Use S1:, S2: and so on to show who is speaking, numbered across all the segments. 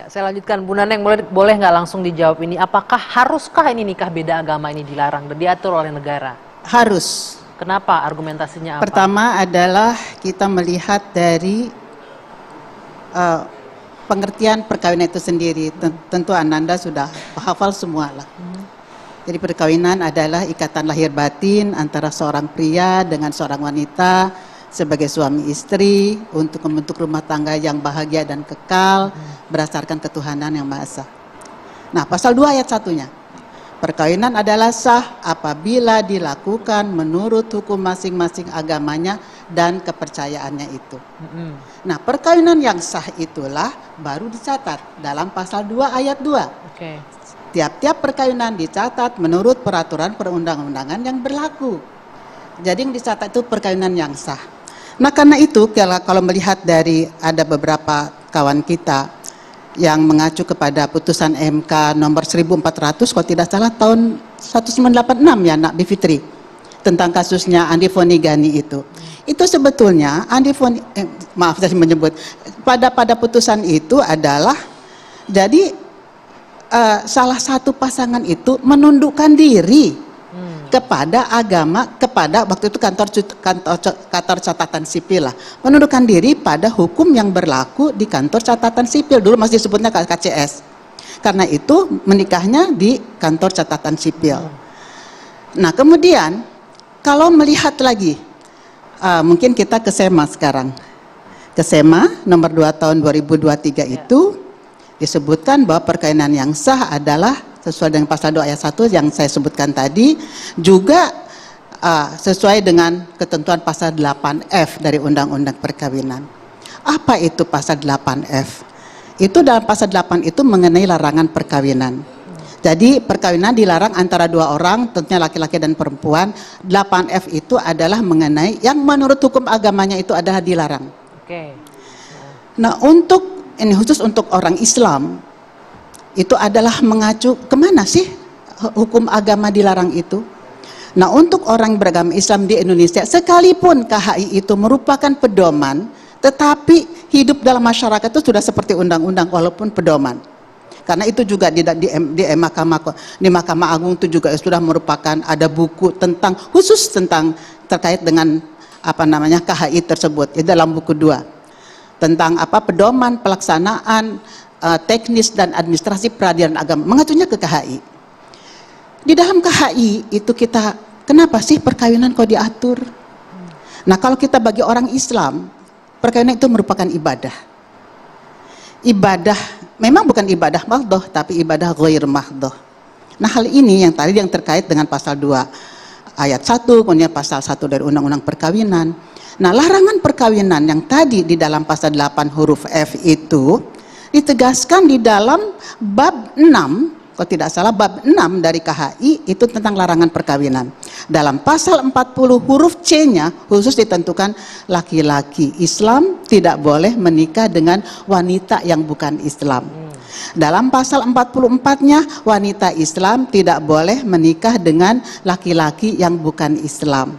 S1: saya lanjutkan. Bu Naneng, boleh nggak langsung dijawab ini? Apakah haruskah ini nikah beda agama ini dilarang dan diatur oleh negara?
S2: Harus.
S1: Kenapa? Argumentasinya apa?
S2: Pertama adalah kita melihat dari pengertian perkawinan itu sendiri. Tentu Ananda sudah hafal semua lah. Jadi perkawinan adalah ikatan lahir batin antara seorang pria dengan seorang wanita sebagai suami istri untuk membentuk rumah tangga yang bahagia dan kekal berdasarkan ketuhanan yang Maha Esa. Nah, pasal 2 ayat 1-nya. Perkawinan adalah sah apabila dilakukan menurut hukum masing-masing agamanya dan kepercayaannya itu. Nah, perkawinan yang sah itulah baru dicatat dalam pasal 2 ayat 2.
S1: Oke.
S2: Tiap-tiap perkawinan dicatat menurut peraturan perundang-undangan yang berlaku. Jadi yang dicatat itu perkawinan yang sah. Nah, karena itu kalau melihat dari ada beberapa kawan kita yang mengacu kepada putusan MK nomor 1400 kalau tidak salah tahun 1986 ya Nak Bivitri, tentang kasusnya Andi Fonigani itu. Itu sebetulnya maaf saya menyebut pada putusan itu adalah jadi salah satu pasangan itu menundukkan diri kepada agama, kepada waktu itu kantor catatan sipil lah, menundukkan diri pada hukum yang berlaku di kantor catatan sipil, dulu masih disebutnya KCS. Karena itu menikahnya di kantor catatan sipil. Nah, kemudian kalau melihat lagi, mungkin kita ke SEMA sekarang. Ke SEMA nomor 2 tahun 2023 itu disebutkan bahwa perkawinan yang sah adalah sesuai dengan pasal 2 ayat 1 yang saya sebutkan tadi, juga sesuai dengan ketentuan pasal 8F dari Undang-Undang Perkawinan. Apa itu pasal 8F? Itu dalam pasal 8 itu mengenai larangan perkawinan. Jadi perkawinan dilarang antara dua orang, tentunya laki-laki dan perempuan. 8F itu adalah mengenai yang menurut hukum agamanya itu adalah dilarang.
S1: Oke.
S2: Nah, ini khusus untuk orang Islam, itu adalah mengacu kemana sih hukum agama dilarang itu. Nah, untuk orang beragama Islam di Indonesia, sekalipun KHI itu merupakan pedoman, tetapi hidup dalam masyarakat itu sudah seperti undang-undang walaupun pedoman. Karena itu juga di Mahkamah Agung itu juga sudah merupakan ada buku tentang khusus tentang terkait dengan KHI tersebut, di dalam buku 2 tentang pedoman pelaksanaan teknis dan administrasi peradilan agama, mengacunya ke KHI. Di dalam KHI itu kenapa sih perkawinan kok diatur? Nah, kalau kita bagi orang Islam, perkawinan itu merupakan ibadah. Ibadah, memang bukan ibadah mahdhah, tapi ibadah ghair mahdhah. Nah, hal ini yang tadi yang terkait dengan pasal 2 ayat 1, kemudian pasal 1 dari Undang-Undang Perkawinan. Nah, larangan perkawinan yang tadi di dalam pasal 8 huruf F itu ditegaskan di dalam bab 6, kalau tidak salah bab 6 dari KHI itu tentang larangan perkawinan. Dalam pasal 40 huruf C-nya khusus ditentukan laki-laki Islam tidak boleh menikah dengan wanita yang bukan Islam. Dalam pasal 44-nya wanita Islam tidak boleh menikah dengan laki-laki yang bukan Islam.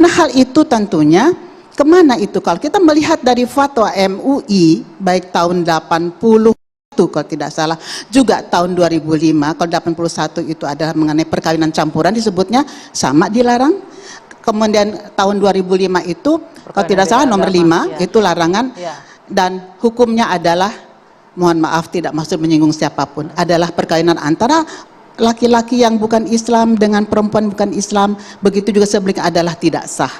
S2: Nah, hal itu tentunya kemana itu? Kalau kita melihat dari fatwa MUI baik tahun 80 kalau tidak salah, juga tahun 2005, kalau 81 itu adalah mengenai perkawinan campuran disebutnya sama dilarang. Kemudian tahun 2005 itu kalau tidak salah nomor 5 itu larangan dan hukumnya adalah, mohon maaf tidak maksud menyinggung siapapun, adalah perkawinan antara laki-laki yang bukan Islam dengan perempuan bukan Islam, begitu juga sebaliknya adalah tidak sah.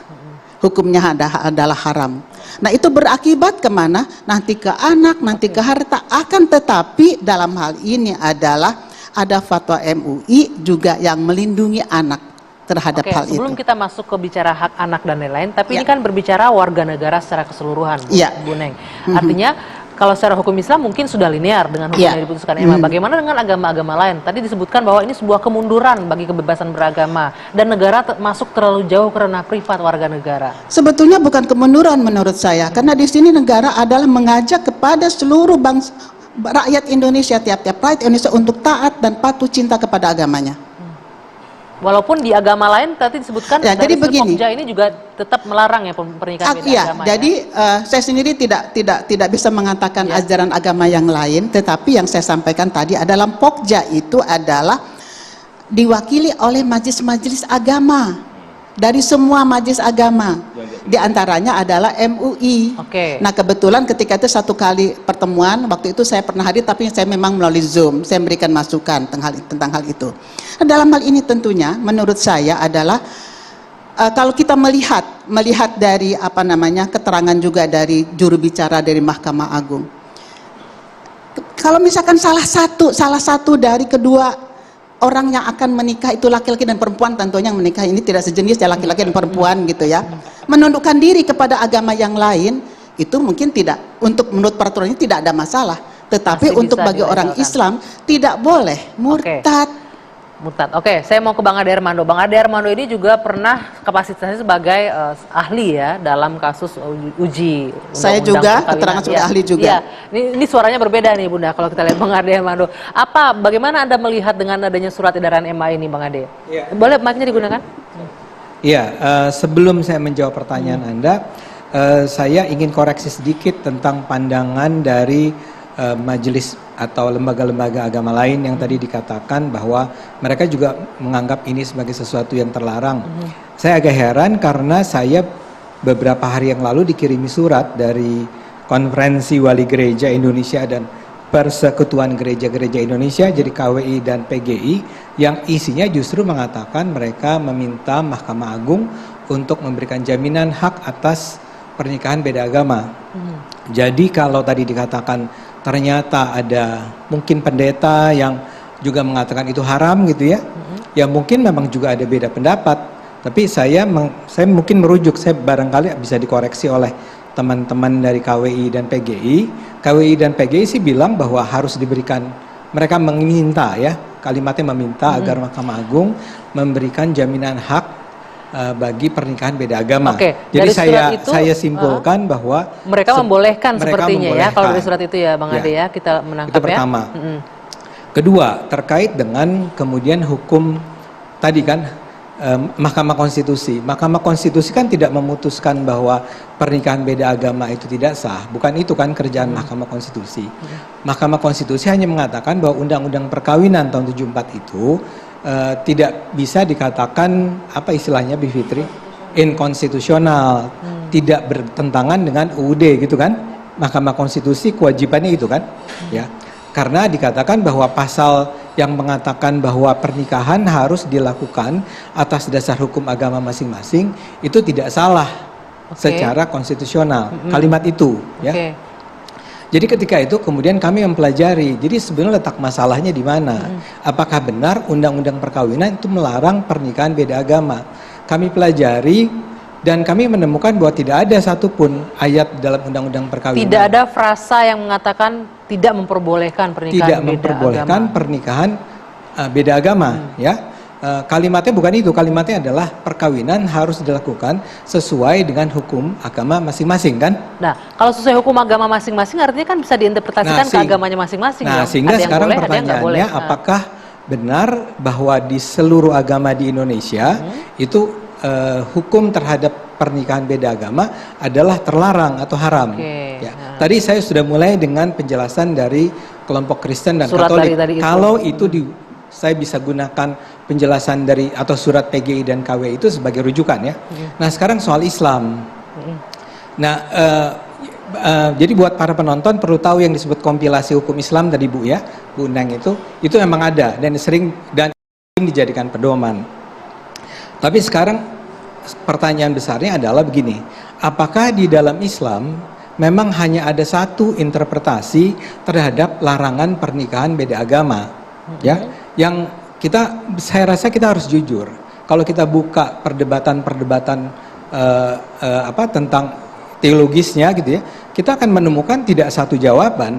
S2: Hukumnya adalah haram. Nah, itu berakibat kemana? Nanti ke anak, nanti ke harta. Akan tetapi dalam hal ini adalah ada fatwa MUI juga yang melindungi anak terhadap hal itu.
S1: Sebelum kita masuk ke bicara hak anak dan lain-lain, tapi ini kan berbicara warga negara secara keseluruhan, Bu Neng. Artinya kalau secara hukum Islam mungkin sudah linear dengan hukum yang diputuskan EMA. Bagaimana dengan agama-agama lain? Tadi disebutkan bahwa ini sebuah kemunduran bagi kebebasan beragama dan negara masuk terlalu jauh karena privat warga negara.
S2: Sebetulnya bukan kemunduran menurut saya, karena di sini negara adalah mengajak kepada seluruh bangsa rakyat Indonesia, tiap-tiap rakyat Indonesia untuk taat dan patuh cinta kepada agamanya.
S1: Walaupun di agama lain tadi disebutkan
S2: ya, jadi begini,
S1: Pokja ini juga tetap melarang ya pernikahan beda agama.
S2: Jadi saya sendiri tidak bisa mengatakan ajaran agama yang lain, tetapi yang saya sampaikan tadi adalah Pokja itu adalah diwakili oleh majelis-majelis agama dari semua majelis agama, di antaranya adalah MUI. Nah kebetulan ketika itu satu kali pertemuan, waktu itu saya pernah hadir, tapi saya memang melalui Zoom, saya memberikan masukan tentang hal itu. Nah, dalam hal ini tentunya menurut saya adalah kalau kita melihat dari keterangan juga dari juru bicara dari Mahkamah Agung, kalau misalkan salah satu dari kedua orang yang akan menikah itu laki-laki dan perempuan, tentunya yang menikah ini tidak sejenis ya, laki-laki dan perempuan gitu ya, menundukkan diri kepada agama yang lain, itu mungkin tidak, menurut peraturan ini tidak ada masalah, tetapi untuk bagi orang Islam tidak boleh murtad.
S1: Oke, saya mau ke Bang Ade Armando. Bang Ade Armando ini juga pernah kapasitasnya sebagai ahli ya dalam kasus uji undang-undang.
S2: Saya juga keterangan sebagai ahli juga.
S1: Ya, ini suaranya berbeda nih Bunda kalau kita lihat Bang Ade Armando. Bagaimana Anda melihat dengan adanya surat edaran MA ini Bang Ade? Ya. Boleh mic-nya digunakan?
S3: Iya, sebelum saya menjawab pertanyaan Anda, saya ingin koreksi sedikit tentang pandangan dari majelis atau lembaga-lembaga agama lain yang tadi dikatakan bahwa mereka juga menganggap ini sebagai sesuatu yang terlarang. Saya agak heran karena saya beberapa hari yang lalu dikirimi surat dari Konferensi Wali Gereja Indonesia dan Persekutuan Gereja-Gereja Indonesia, jadi KWI dan PGI, yang isinya justru mengatakan mereka meminta Mahkamah Agung untuk memberikan jaminan hak atas pernikahan beda agama. Jadi kalau tadi dikatakan ternyata ada mungkin pendeta yang juga mengatakan itu haram gitu ya, ya mungkin memang juga ada beda pendapat, tapi saya mungkin merujuk, saya barangkali bisa dikoreksi oleh teman-teman dari KWI dan PGI. KWI dan PGI sih bilang bahwa harus diberikan, mereka meminta ya, kalimatnya meminta agar Mahkamah Agung memberikan jaminan hak bagi pernikahan beda agama. Jadi saya simpulkan bahwa
S1: mereka membolehkan sepertinya ya, kalau dari surat itu ya Bang Ade ya, kita menangkap
S3: itu pertama. Kedua, terkait dengan kemudian hukum tadi kan Mahkamah Konstitusi. Mahkamah Konstitusi kan tidak memutuskan bahwa pernikahan beda agama itu tidak sah. Bukan itu kan kerjaan Mahkamah Konstitusi. Mahkamah Konstitusi hanya mengatakan bahwa Undang-Undang Perkawinan tahun 74 itu tidak bisa dikatakan apa istilahnya Bu Fitri, inkonstitusional, tidak bertentangan dengan UUD gitu kan. Mahkamah Konstitusi kewajibannya itu kan, ya. Karena dikatakan bahwa pasal yang mengatakan bahwa pernikahan harus dilakukan atas dasar hukum agama masing-masing itu tidak salah secara konstitusional. Kalimat itu, ya. Jadi ketika itu kemudian kami mempelajari, jadi sebenarnya letak masalahnya di mana? Apakah benar Undang-Undang Perkawinan itu melarang pernikahan beda agama? Kami pelajari dan kami menemukan bahwa tidak ada satupun ayat dalam Undang-Undang Perkawinan.
S1: Tidak ada frasa yang mengatakan tidak memperbolehkan pernikahan
S3: pernikahan beda agama, ya. Kalimatnya bukan itu, kalimatnya adalah perkawinan harus dilakukan sesuai dengan hukum agama masing-masing kan.
S1: Nah, kalau sesuai hukum agama masing-masing artinya kan bisa diinterpretasikan ke agamanya masing-masing.
S3: Nah, sehingga sekarang pertanyaannya apakah benar bahwa di seluruh agama di Indonesia itu hukum terhadap pernikahan beda agama adalah terlarang atau haram. Ya. Tadi saya sudah mulai dengan penjelasan dari kelompok Kristen dan Katolik. Kalau itu saya bisa gunakan penjelasan dari atau surat PGI dan KW itu sebagai rujukan ya. Nah sekarang soal Islam. Nah jadi buat para penonton perlu tahu yang disebut kompilasi hukum Islam tadi Bu ya, Bu Neng itu memang ada dan sering dijadikan pedoman. Tapi sekarang pertanyaan besarnya adalah begini, apakah di dalam Islam memang hanya ada satu interpretasi terhadap larangan pernikahan beda agama? Ya, yang saya rasa kita harus jujur. Kalau kita buka perdebatan-perdebatan tentang teologisnya gitu ya, kita akan menemukan tidak satu jawaban.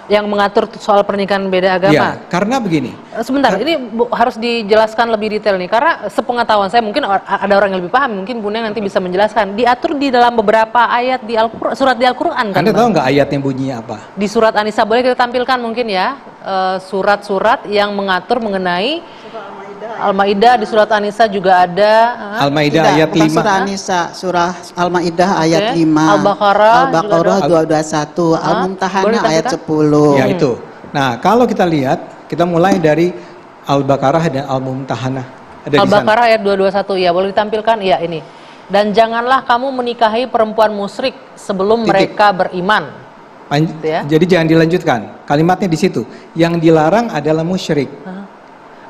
S1: Yang mengatur soal pernikahan beda agama.
S3: Ya, karena begini.
S1: Sebentar, ini harus dijelaskan lebih detail nih, karena sepengetahuan saya mungkin ada orang yang lebih paham, mungkin Bunda nanti bisa menjelaskan. Diatur di dalam beberapa ayat di surat di Al-Quran kan?
S3: Anda tahu nggak ayatnya bunyinya apa?
S1: Di surat An-Nisa, boleh kita tampilkan mungkin ya, surat-surat yang mengatur mengenai Al-Maidah di surat An-Nisa juga ada.
S3: Al-Maidah
S2: Tidak,
S3: ayat
S2: bukan
S3: 5.
S2: surah An-Nisa, surah Al-Maidah ayat 5.
S1: Al-Baqarah
S2: Al-Baqarah
S1: juga
S2: 221,
S1: Boleh
S2: Al-Mumtahanah
S1: ditampilkan?
S2: ayat 10.
S3: Ya itu. Nah, kalau kita lihat, kita mulai dari Al-Baqarah dan Al-Mumtahanah. Ada di sana.
S1: Al-Baqarah ayat 221, ya boleh ditampilkan? Ya ini. Dan janganlah kamu menikahi perempuan musyrik sebelum
S3: Titik.
S1: mereka beriman. Ya.
S3: Jadi jangan dilanjutkan. Kalimatnya di situ. Yang dilarang adalah musyrik.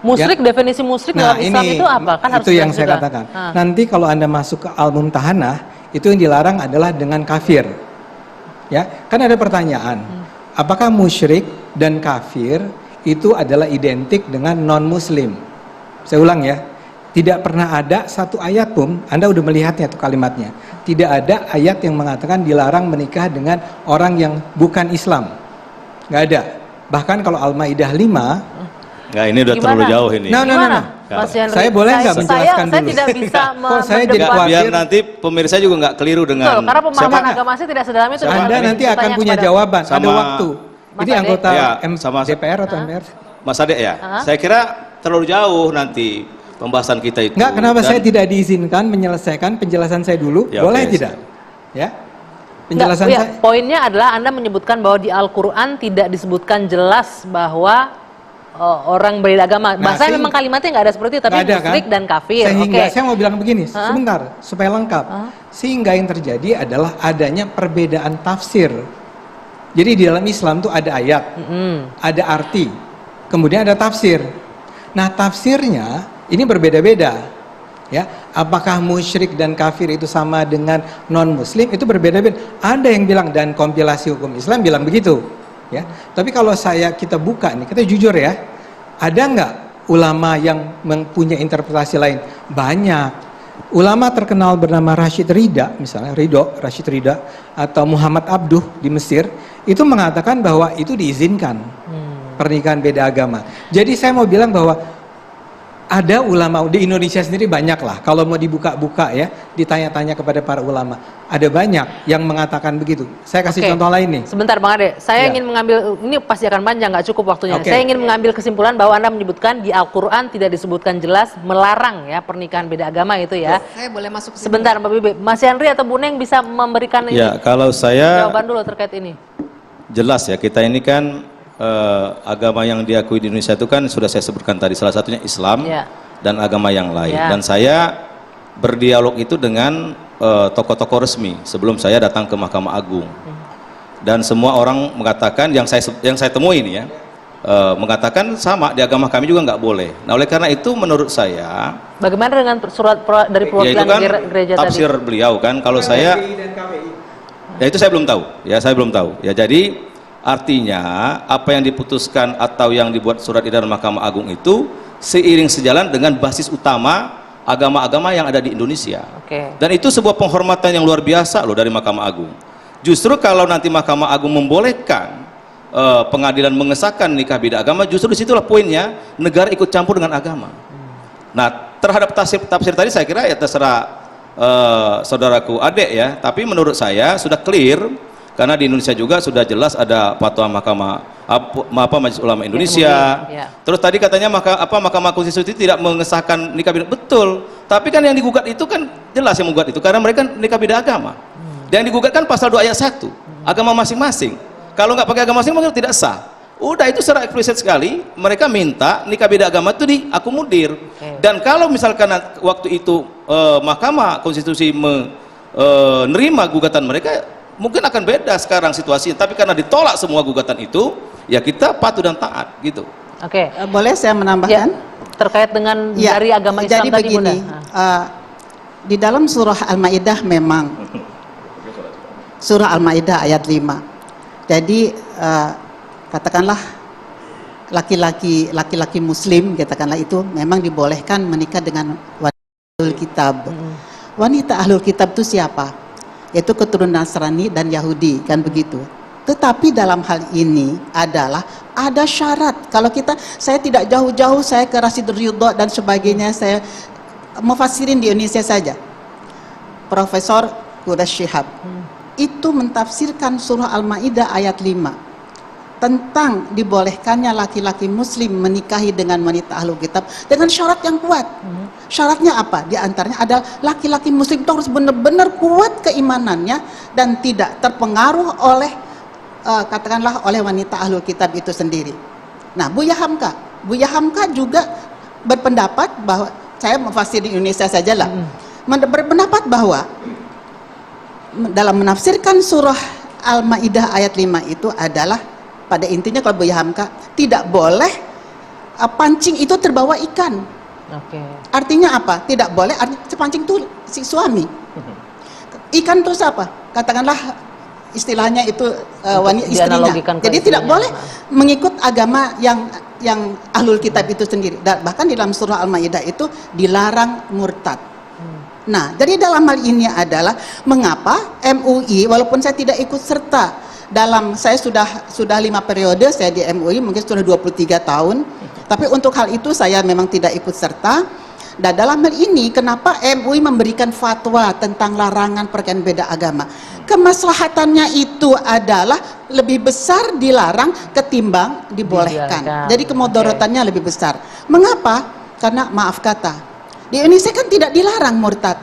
S1: Musyrik, definisi musyrik dalam Islam itu apa? Kan harus
S3: itu yang
S1: jelas
S3: saya
S1: juga.
S3: katakan. Nanti kalau Anda masuk ke Al-Mumtahanah, itu yang dilarang adalah dengan kafir. Ya, kan ada pertanyaan. Apakah musyrik dan kafir itu adalah identik dengan non-muslim? Saya ulang ya. Tidak pernah ada satu ayat pun, Anda udah melihatnya tuh kalimatnya. Tidak ada ayat yang mengatakan dilarang menikah dengan orang yang bukan Islam. Nggak ada. Bahkan kalau Al-Maidah 5,
S4: Nggak, ini udah
S1: Gimana?
S4: terlalu jauh ini.
S3: No.
S1: Mas Henry,
S3: Saya boleh nggak menjelaskan
S1: saya
S3: dulu?
S1: tidak bisa
S3: Kok saya jadi
S1: mendebat.
S3: khawatir?
S4: Biar nanti pemirsa juga nggak keliru dengan.
S1: Betul, karena pemahaman
S3: Siapa?
S1: agama saya tidak sedalam itu.
S3: Anda nanti akan
S1: Bertanya
S3: punya
S1: kepada-
S3: jawaban. Ada
S4: Sama-
S3: waktu.
S1: Mas
S3: Ini
S1: Ade?
S3: anggota
S4: Ya, sama-
S3: DPR atau MPR?
S4: Mas Ade ya, saya kira terlalu jauh nanti pembahasan kita itu.
S3: Enggak, kenapa
S4: Dan-
S3: saya tidak diizinkan menyelesaikan penjelasan saya dulu?
S4: Ya,
S3: Boleh
S4: oke,
S3: tidak? Ya. Penjelasan
S1: Enggak,
S3: saya.
S1: ya, poinnya adalah Anda menyebutkan bahwa di Al-Quran tidak disebutkan jelas bahwa orang berbeda agama.
S3: Nah,
S1: Bahasanya memang kalimatnya nggak ada seperti itu, tapi
S3: Nggak ada,
S1: musyrik
S3: kan?
S1: dan kafir.
S3: Sehingga
S1: Oke.
S3: saya mau bilang begini, sebentar supaya lengkap. Sehingga yang terjadi adalah adanya perbedaan tafsir. Jadi di dalam Islam tuh ada ayat, ada arti, kemudian ada tafsir. Nah, tafsirnya ini berbeda-beda. Ya, apakah musyrik dan kafir itu sama dengan non-muslim? Itu berbeda-beda. Ada yang bilang, dan kompilasi hukum Islam bilang begitu. Ya, tapi kalau kita buka nih, kita jujur ya, ada nggak ulama yang mempunyai interpretasi lain? Banyak. Ulama terkenal bernama Rashid Ridha, misalnya Rashid Ridha atau Muhammad Abduh di Mesir, itu mengatakan bahwa itu diizinkan pernikahan beda agama. Jadi saya mau bilang bahwa ada ulama di Indonesia sendiri banyak lah. Kalau mau dibuka-buka ya, ditanya-tanya kepada para ulama, ada banyak yang mengatakan begitu. Saya kasih
S1: Oke.
S3: contoh lain nih.
S1: Sebentar Bang Ade, saya
S3: Ya.
S1: ingin mengambil, ini pasti akan panjang, nggak cukup waktunya.
S3: Oke.
S1: Saya ingin mengambil kesimpulan bahwa Anda menyebutkan di Al-Quran tidak disebutkan jelas melarang ya pernikahan beda agama itu ya.
S5: Saya boleh masuk ke sini?
S1: Sebentar Mbak Bibi, Mas Henry atau Bu Neng bisa memberikan ini
S4: Ya, kalau saya
S1: jawaban dulu terkait ini.
S4: jelas ya, kita ini kan agama yang diakui di Indonesia itu kan sudah saya sebutkan tadi, salah satunya Islam
S1: Ya.
S4: dan agama yang lain.
S1: Ya.
S4: Dan saya berdialog itu dengan tokoh-tokoh resmi sebelum saya datang ke Mahkamah Agung. Dan semua orang mengatakan, yang saya temui ini ya, mengatakan sama, di agama kami juga nggak boleh. Nah, oleh karena itu menurut saya,
S1: Bagaimana dengan surat dari
S4: ya itu
S1: perwakilan
S4: kan
S1: gereja
S4: tafsir
S1: tadi?
S4: beliau kan. Kalau saya, ya itu saya belum tahu. Ya saya belum tahu. Ya jadi artinya apa yang diputuskan atau yang dibuat surat edaran Mahkamah Agung itu seiring sejalan dengan basis utama agama-agama yang ada di Indonesia.
S1: Oke.
S4: Dan itu sebuah penghormatan yang luar biasa loh dari Mahkamah Agung. Justru kalau nanti Mahkamah Agung membolehkan pengadilan mengesahkan nikah beda agama, justru disitulah poinnya negara ikut campur dengan agama. Nah, terhadap tafsir tadi saya kira ya terserah saudaraku Ade ya, tapi menurut saya sudah clear karena di Indonesia juga sudah jelas ada fatwa Majelis Ulama Indonesia.
S1: Ya.
S4: Terus tadi katanya Mahkamah Konstitusi tidak mengesahkan nikah beda, betul. Tapi kan yang digugat itu kan jelas yang menggugat itu karena mereka nikah beda agama. Yang digugat kan pasal 2 ayat 1, agama masing-masing. Kalau nggak pakai agama masing-masing tidak sah. Udah itu secara eksplisit sekali mereka minta nikah beda agama itu diakomodir. Dan kalau misalkan waktu itu Mahkamah Konstitusi menerima gugatan mereka, mungkin akan beda sekarang situasinya. Tapi karena ditolak semua gugatan itu, ya kita patuh dan taat gitu.
S1: Oke.
S2: Boleh saya
S1: Ya,
S2: menambahkan?
S1: terkait dengan
S2: Ya,
S1: dari agama Islam
S2: jadi
S1: tadi
S2: begini,
S1: Bunda.
S2: di dalam surah Al-Maidah memang surah Al-Maidah ayat 5. Jadi katakanlah laki-laki muslim, katakanlah itu memang dibolehkan menikah dengan wanita ahlul kitab. Wanita ahlul kitab itu siapa? Yaitu keturunan Nasrani dan Yahudi, kan begitu. Tetapi dalam hal ini adalah ada syarat. Kalau saya tidak jauh-jauh, saya ke Rashid Ridha dan sebagainya, saya mufasirin di Indonesia saja. Profesor Quraish Shihab itu mentafsirkan surah Al-Maidah ayat 5. tentang dibolehkannya laki-laki muslim menikahi dengan wanita ahlul kitab dengan syarat yang kuat. Syaratnya apa? Di antaranya adalah laki-laki muslim itu harus benar-benar kuat keimanannya dan tidak terpengaruh oleh katakanlah oleh wanita ahlul kitab itu sendiri. Nah, Buya Hamka juga berpendapat bahwa, saya mufasir di Indonesia sajalah, berpendapat bahwa dalam menafsirkan surah Al-Maidah ayat 5 itu adalah pada intinya kalau Buya Hamka tidak boleh pancing itu terbawa ikan. Artinya apa? Tidak boleh pancing itu si suami. Ikan terus apa? Katakanlah istilahnya itu wanita istrinya. Jadi tidak boleh mengikut agama yang ahlul kitab itu sendiri. Dan bahkan di dalam surah Al-Maidah itu dilarang murtad. Nah, jadi dalam hal ini adalah mengapa MUI, walaupun saya tidak ikut serta dalam, saya sudah 5 periode saya di MUI, mungkin sudah 23 tahun, tapi untuk hal itu saya memang tidak ikut serta. Dan dalam hal ini kenapa MUI memberikan fatwa tentang larangan perkawinan beda agama? Kemaslahatannya itu adalah lebih besar dilarang ketimbang dibolehkan. Jadi kemudorotannya lebih besar. Mengapa? Karena maaf kata, di Indonesia kan tidak dilarang murtad.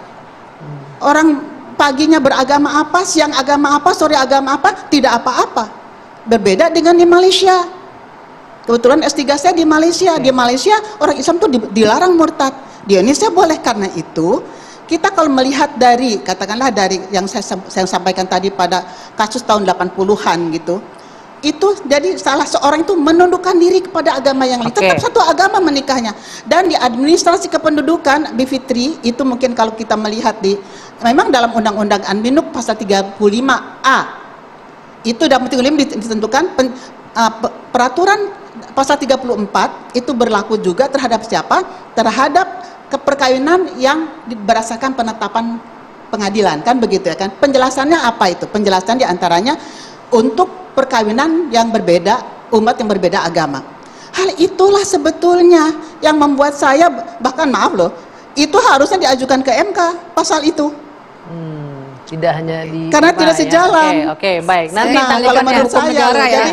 S2: Orang paginya beragama apa, siang agama apa, sore agama apa, tidak apa-apa. Berbeda dengan di Malaysia. Kebetulan S3 saya di Malaysia. Di Malaysia orang Islam itu dilarang murtad. Di Indonesia boleh. Karena itu kita kalau melihat dari, katakanlah dari yang saya sampaikan tadi pada kasus tahun 80-an gitu, itu jadi salah seorang itu menundukkan diri kepada agama yang lain, tetap satu agama menikahnya. Dan di administrasi kependudukan Bivitri itu mungkin kalau kita melihat memang dalam undang-undang Anminuk pasal 35A itu dalam 35 ditentukan peraturan pasal 34 itu berlaku juga terhadap siapa? Terhadap keperkawinan yang berdasarkan penetapan pengadilan, kan begitu ya kan? Penjelasannya apa itu? Penjelasan diantaranya untuk perkawinan yang berbeda, umat yang berbeda agama. Hal itulah sebetulnya yang membuat saya, bahkan maaf loh, itu harusnya diajukan ke MK pasal itu.
S1: Tidak hanya di
S2: karena tidak sejalan.
S1: Oke, baik. Nanti
S2: kalau menurut saya,
S5: ya,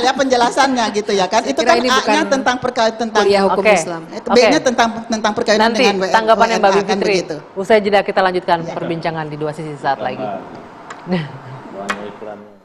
S2: jadi penjelasannya gitu ya kan. Itu kan A-nya tentang perkawinan, tentang
S5: hukum Islam.
S2: B-nya tentang perkawinan
S1: nanti
S2: dengan
S1: tanggapannya Mbak
S2: WNA,
S1: Bivitri.
S2: kan
S1: Usai jeda kita lanjutkan perbincangan di dua sisi saat lagi.
S6: Iklannya.